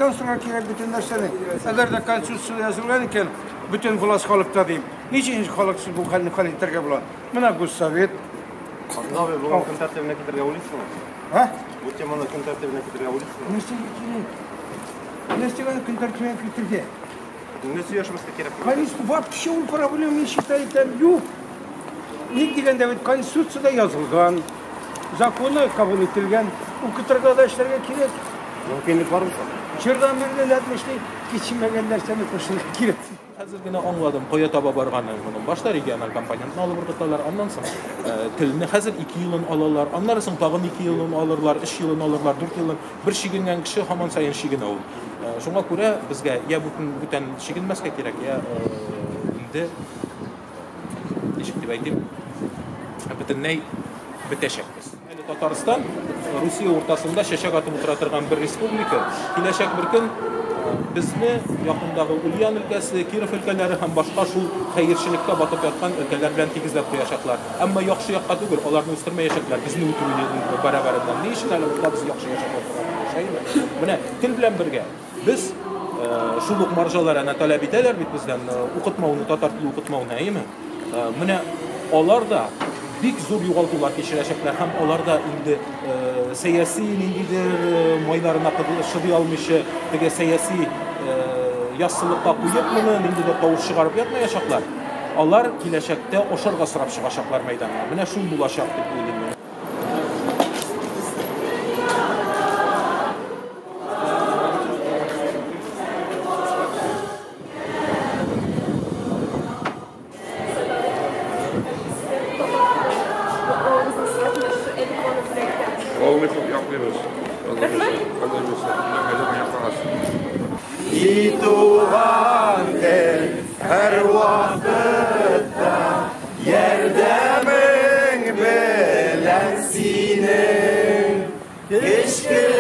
Ondan sonra kerak bütün narsani. Agar da konstitutsiya yozilgan ekan, bütün власть qolibdi deyim. Nechinchi xalqsiz bu xalqlarga bilan? Mana bu sovet. Новый был контактивный китер революция. Ha? Bu temada kontaktivный kitер революция. Nechta kontaktivный kiterga? Ne suyashimizga kerak. Конечно, вообще проблем не считает там yok. Ne deganda konstitutsiyada yozilgan, zakonni qabul etilgan, u kitergadashlarga kerak. Mümkünlük var mı? Şuradan birden etmiştik, geçinmeyen derslerini koşuluk kerak. Hozirgina angladim, qo'ya topa borgandan keyin boshda regional komponentni olib o'rgatalar, ondan so'ng tilni hozir 2 yilini olalar, ondan so'ng tag'in 2 yilini olurlar, 3 yilini olurlar, 4 yilini bir shigingan kishi hamon sayin shigina u. Shunga ko'ra bizga ya butun shiginmasga kerak, ya endi deb aytayim, butunlay bitashakmiz. Tatariston Rossiya o'rtasida shashak atib o'tira turgan bir respublika. Kelajak bir kun bizni yaqindagi Ulyan өлкәсе, Kirov өлкәләре һәм башка шул хәерчелеккә батып яткан өлкәләр белән тигезләп куячаклар. Әмма яхшы якка түгел, аларны үстермәячәкләр. Безне үтерүне барабарыннан ни өчен әле без яхшы яшәп торабыз? Менә тел белән бергә без шул ук марҗаларына таләп итәләр бит бездән укытмауны, татар теле укытмауны, әйеме? Менә алар да бик зур югалтулар кичерәчәкләр һәм аларда инде сәяси ниндидер майларына шыдый алмыйча теге сәяси яссылыкка куеп моны ниндидер тавыш чыгарып ятмаячаклар. Алар киләчәктә ошарга сорап чыгачаклар мәйданга. Менә шул булачак дип уйлыйм. Tuhan'dır her vakitte yerdemin bilen sinin. Keşke